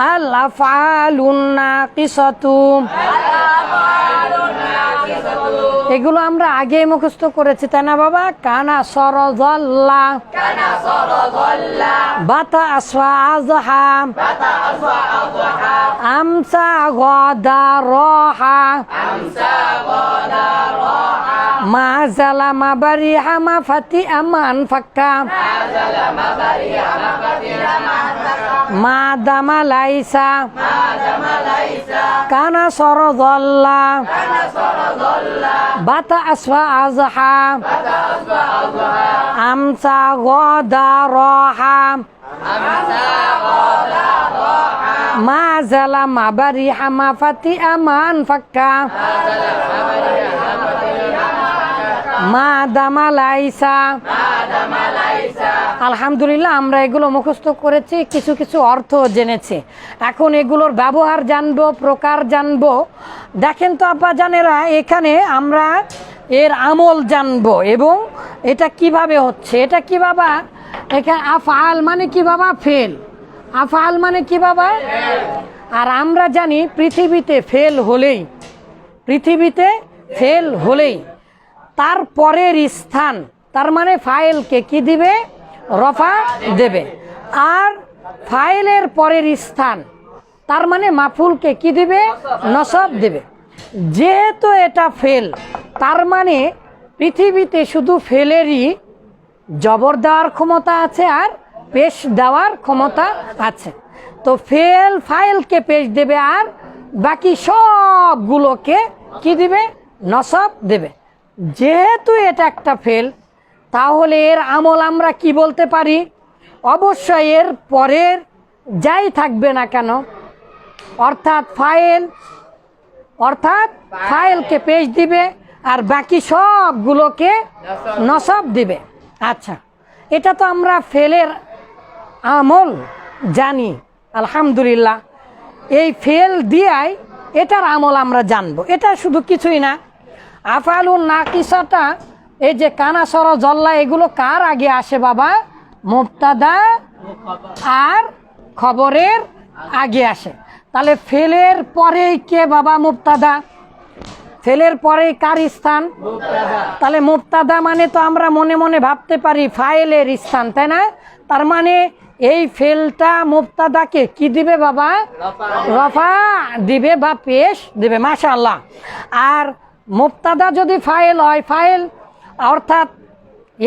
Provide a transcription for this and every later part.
আল আফআলুন নাকিসাতু, এগুলো আমরা আগে মুখস্থ করেছি তাই না বাবা? কানা সরজল্লা, বাতা আসফা আজহা, আমসা গদা রহা, মা জালা মা বারিহা মা ফাতি আমান ফাক্কা, মা দামা লাইসা, কানা সরজল্লা, বাতা আসফা আজহা, আমসা গদা রহা, মা জালা মা বারিহা মা ফাতি আমান ফাক্কা, মা দামা লাইসা। আলহামদুলিল্লাহ আমরা এগুলো মুখস্থ করেছি, কিছু কিছু অর্থ জেনেছি। এখন এগুলোর ব্যবহার জানবো, প্রকার জানবো। দেখেন তো আব্বা জানেরা, এখানে আমরা এর আমল জানবো এবং এটা কিভাবে হচ্ছে। এটা কি বাবা? এখানে আফআল মানে কি বাবা? ফেল। আফআল মানে কি বাবা? আর আমরা জানি পৃথিবীতে ফেল হলেই তার পরের স্থান, তার মানে ফাইলকে কি দিবে? রফা দেবে। আর ফাইলের পরের স্থান, তার মানে মাফুলকে কি দিবে? নসব দেবে। যেহেতু এটা ফেল, তার মানে পৃথিবীতে শুধু ফেলেরই জবর দেওয়ার ক্ষমতা আছে আর পেশ দেওয়ার ক্ষমতা আছে। তো ফেল ফাইলকে পেশ দেবে আর বাকি সবগুলোকে কি দিবে? নসব দেবে। যেহেতু এটা একটা ফেল, তাহলে এর আমল আমরা কি বলতে পারি? অবশ্যই এর পরের যাই থাকবে না কেন, অর্থাৎ ফাইলকে পেশ দিবে আর বাকি সবগুলোকে নসব দিবে। আচ্ছা, এটা তো আমরা ফেলের আমল জানি আলহামদুলিল্লাহ। এই ফেল দিয়াই এটার আমল আমরা জানবো। এটা শুধু কিছুই না, আফআলুন নাকিসাটা, এই যে কানা সরজল্লা, এগুলো কার আগে আসে বাবা? মুবতাদা আর খবরের আগে আসে। তাহলে ফেলের পরেই কে বাবা? মুবতাদা। ফেলের পরেই কার স্থান? তাহলে মুবতাদা মানে তো আমরা মনে মনে ভাবতে পারি ফাইলের স্থান, তাই না? তার মানে এই ফেলটা মুবতাদাকে কি দিবে বাবা? রফা দিবে বা পেশ দিবে। মাশাআল্লাহ। আর মুবতাদা যদি ফাইল হয়, ফাইল অর্থাৎ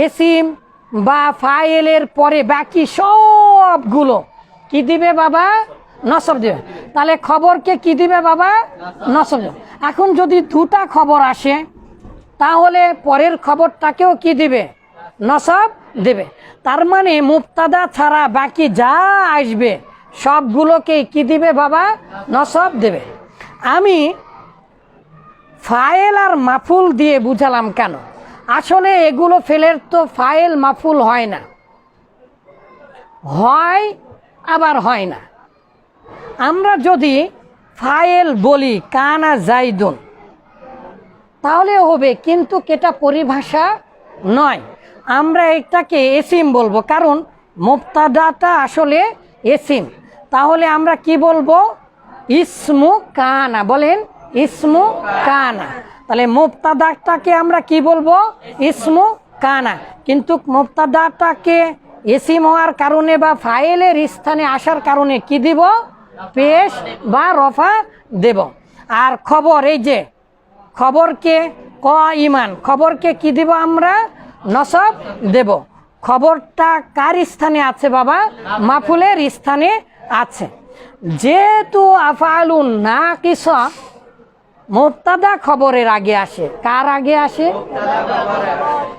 ইসিম বা ফাইলের পরে বাকি সবগুলো কি দিবে বাবা? নসব দিবে। তাহলে খবরকে কি দিবে বাবা? নসব দিবে। এখন যদি দুটা খবর আসে, তাহলে পরের খবরটাকেও কি দিবে? নসব দেবে। তার মানে মুবতাদা ছাড়া বাকি যা আসবে সবগুলোকে কি দিবে বাবা? নসব দেবে। আমি ফাইল আর মাফুল দিয়ে বুঝালাম কেন? আসলে এগুলো ফেলের তো ফাইল মাফুল হয় না, হয় আবার হয় না। আমরা যদি ফাইল বলি কানা জাইদুন, তাহলে হবে, কিন্তু এটা পরিভাষা নয়। আমরা এটাকে এসিম বলবো, কারণ মুবতাদাটা আসলে এসিম। তাহলে আমরা কি বলবো? ইসমু কানা। বলেন ইসমু কানা। তাহলে মুবতাদাটাকে আমরা কি বলবো? ইসমু কানা। কিন্তু মুবতাদাটাকে এসিম হওয়ার কারণে বা ফাইলের স্থানে আসার কারণে কি দিব? পেশ বা রফা দেব। আর খবর, এই যে খবরকে ইমান, খবরকে কি দিব আমরা? নসব দেব। খবরটা কার স্থানে আছে বাবা? মাফুলের স্থানে আছে। যেহেতু আফআলুন নাকিসা মুবতাদা খবরের আগে আসে, কার আগে আসে?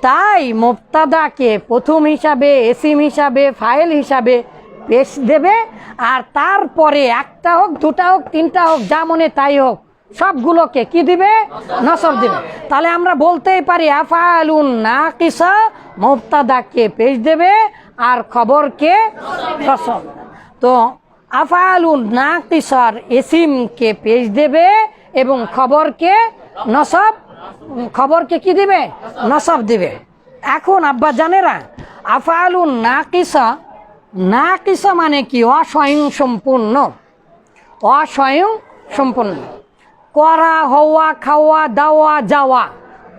তাই মুবতাদাকে প্রথম হিসাবে, এসিম হিসাবে, ফাইল হিসাবে পেশ দেবে। আর তারপরে একটা হোক, দুটা হোক, তিনটা হোক, যা মনে তাই হোক, সবগুলোকে কি দিবে? নসব দিবে। তাহলে আমরা বলতেই পারি আফআলুন নাকিসা মুবতাদাকে পেশ দেবে আর খবরকে নসব। তো আফআলুন নাকিসার ইসিমকে পেশ দেবে এবং খবরকে নসব, খবরকে কি দিবে? নসব দিবে। এখন আব্বা জানেরা, আফআলুন নাকিসা, নাকিসা মানে কি? অস্বয়ংসম্পূর্ণ। অস্বয়ং সম্পূর্ণ। করা, হওয়া, খাওয়া, দাওয়া, যাওয়া,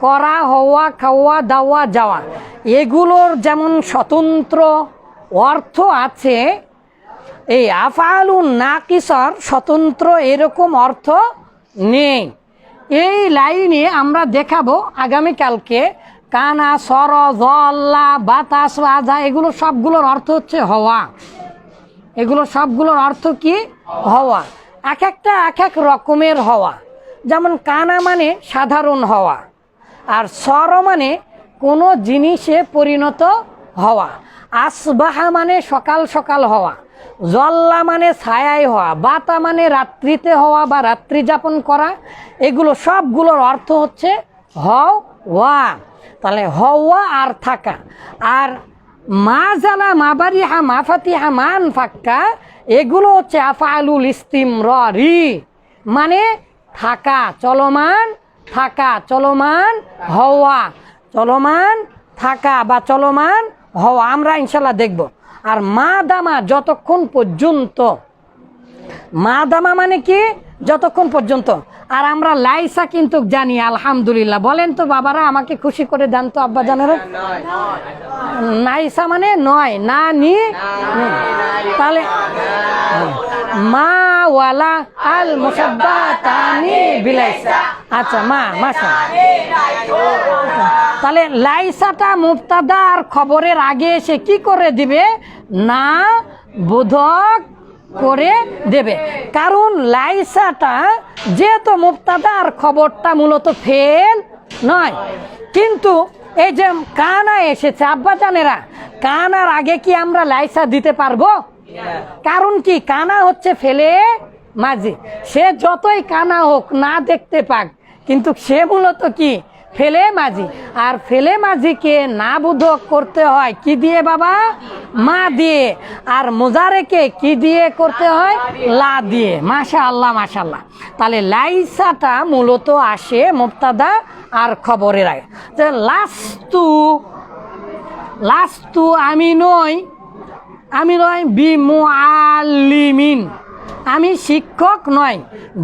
করা, হওয়া, খাওয়া, দাওয়া, যাওয়া, এগুলোর যেমন স্বতন্ত্র অর্থ আছে, এই আফআলুন নাকিসার স্বতন্ত্র এরকম অর্থ নেই। এই লাইনে আমরা দেখাবো আগামীকালকে। কানা, সর, জল্লা, বাতাস, আজা, এগুলো সবগুলোর অর্থ হচ্ছে হওয়া। এগুলো সবগুলোর অর্থ কি? হওয়া। এক একটা এক এক রকমের হওয়া। যেমন কানা মানে সাধারণ হওয়া, আর সর মানে কোনো জিনিসে পরিণত হওয়া, আসবাহা মানে সকাল সকাল হওয়া, জল্লা মানে ছায়ায় হওয়া, বাতা মানে রাত্রিতে হওয়া বা রাত্রি যাপন করা। এগুলো সবগুলোর অর্থ হচ্ছে হওয়া। তাহলে হওয়া আর থাকা। আর মা জালা, মা বারিহা, মা ফাতিহা, মান ফাক্কা, এগুলো হচ্ছে আফআলুল ইস্তিমরারি, মানে থাকা, চলমান থাকা, চলমান হওয়া, চলমান থাকা বা চলমান হওয়া আমরা ইনশাল্লাহ দেখব। আর মা দামা, যতক্ষণ পর্যন্ত, মা দামা মানে কি? যতক্ষণ পর্যন্ত। আর আমরা লাইসা কিন্তু জানি, আলহামদুলিল্লাহ। বলেন তো বাবারা, আমাকে খুশি করে দেন তো আব্বা জানেরা। নাইসা মানে নয়, না নি। তাহলে মা ওয়ালা আল মুসাব্বাতানি বিলাইসা। আচ্ছা, মা, মাশা। তাহলে লাইসাটা মুবতাদা আর খবরের আগে এসে কি করে দিবে? না বোধক করে দেবে। কারণ লাইসাটা যেহেতু মুবতাদা আর খবরটা মূলত ফেল নয়। কিন্তু এই যে কানা এসেছে আব্বা জানেরা, কানার আগে কি আমরা লাইসা দিতে পারবো? কারণ কি? কানা হচ্ছে ফেলে মাঝি। সে যতই কানা হোক, না দেখতে পাক, কিন্তু সে মূলত কি? ফেলে মাঝি। আর ফেলে মাঝিকে না বোধক করতে হয় কি দিয়ে বাবা? মা দিয়ে। আর মোজারেকে কি দিয়ে করতে হয়? লা দিয়ে। মাশাআল্লাহ, মাশাআল্লাহ। তাহলে লাইসাটা মূলত আসে মুবতাদা আর খবরের আগে। লাস্তু আমি নই, আমি নয় বিমুআল্লিমিন, আমি শিক্ষক নয়।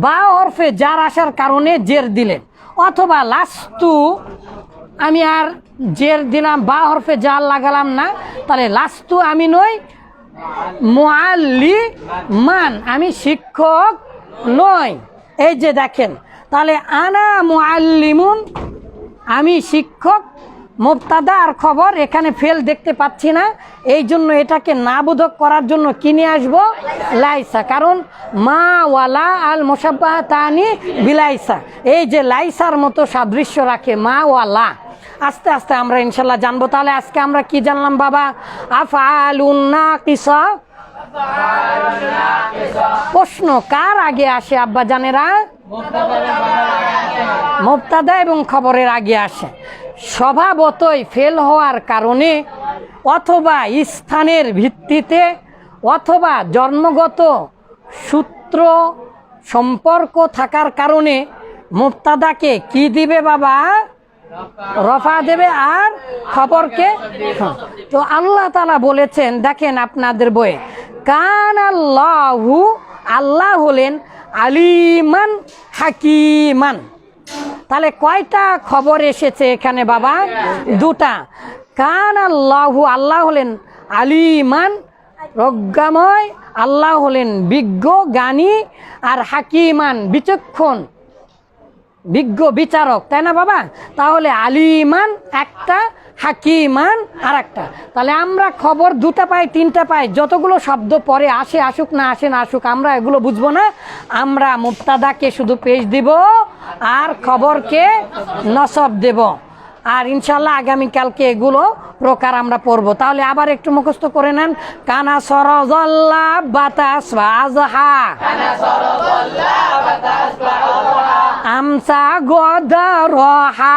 বা হরফে জার আসার কারণে জের দিলেন। অথবা লাস্তু, আমি আর জের দিলাম, বা হরফে জার লাগালাম না। তাহলে লাস্তু আমি নই মুআল্লিমান, আমি শিক্ষক নই। এই যে দেখেন, তাহলে আনা মুআল্লিমুন, আমি শিক্ষক, মুবতাদা আর খবর এখানে ফেল দেখতে পাচ্ছি না। এই জন্য এটাকে না বোধক করার জন্য কি নিয়ে আসবো? লাইসা। কারণ মা ওয়ালা আল মুসাব্বাতানি বিলাইসা, এই যে লাইসার মতো সাদৃশ্য রাখে মা ওয়ালা। আস্তে আস্তে আমরা ইনশাল্লাহ জানবো। তাহলে আজকে আমরা কি জানলাম বাবা? আফআলুন নাকিসা। প্রশ্ন কার আগে আসে আব্বা জানেরা? মুবতাদা এবং খবরের আগে আসে। স্বভাবতই ফেল হওয়ার কারণে, অথবা স্থানের ভিত্তিতে, অথবা জন্মগত সূত্র সম্পর্ক থাকার কারণে মুবতাদাকে কি দিবে বাবা? রফা দেবে, আর খবরকে। তো আল্লাহ তাআলা বলেছেন, দেখেন আপনাদের বইয়ে, কান আল্লাহু, আল্লাহ হলেন আলিমান হাকিমান। তাহলে কয়টা খবর এসেছে এখানে বাবা? দুটা। কান আল্লাহু, আল্লাহ হলেন আলিমান প্রজ্ঞাময়, আল্লাহ হলেন বিজ্ঞ জ্ঞানী, আর হাকিমান বিচক্ষণ, বিজ্ঞ বিচারক, তাই না বাবা? তাহলে আলিমান একটা, হাকিমান আর একটা। তাহলে আমরা খবর দুটা পাই, তিনটা পাই, যতগুলো শব্দ পরে আসে আসুক, না আসে না আসুক, আমরা এগুলো বুঝবো না। আমরা মুবতাদাকে শুধু পেশ দিব আর খবরকে নসব দেব। আর ইনশাল্লাহ আগামীকালকে এগুলো প্রকার আমরা পড়বো। তাহলে আবার একটু মুখস্থ করে নেন। কানা সরজল্লা বাতাস আজহা, আমসা গদা রহা,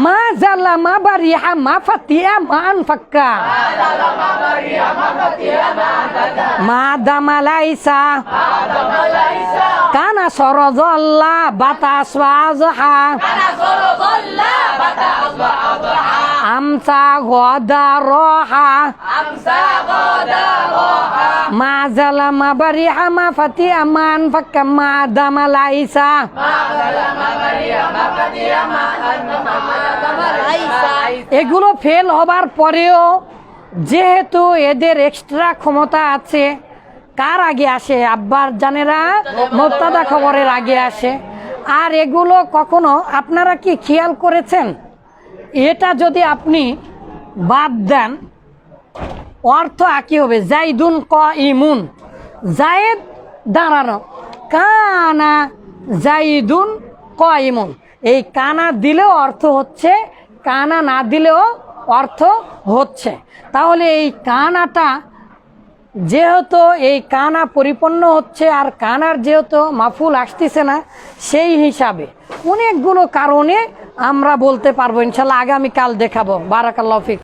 মা জাল জালামা বারিহা মা ফাতিয়া মা আনফাক্কা মা দামা লাইসা কানা সরজল্লা বাতাস ওয়াজহা আমসা গদা রহা মা জালামা বারিহা মা ফাতিয়া মা আনফাক্কা মা দামা লাইসা এগুলো ফেল হবার পরেও যেহেতু এদের এক্সট্রা ক্ষমতা আছে, কার আগে আসে? আব্বার জানেরা মুবতাদা খবরের আগে আসে। আর এগুলো কখনো আপনারা কি খেয়াল করেছেন, এটা যদি আপনি বাদ দেন অর্থ একই হবে। জাইদুন ক ইমুন, জায়েদ দাঁড়ানো, কানা জাইদুন ক ইমুন। এই কানা দিলেও অর্থ হচ্ছে, কানা না দিলেও অর্থ হচ্ছে। তাহলে এই কানাটা যেহেতু এই কানা পরিপূর্ণ হচ্ছে আর কানার যেহেতু মাফুল আসতেছে না, সেই হিসাবে অনেকগুলো কারণে আমরা বলতে পারবো। ইনশাল্লাহ আগামীকাল দেখাবো। বারাকাল্লাহু ফিক।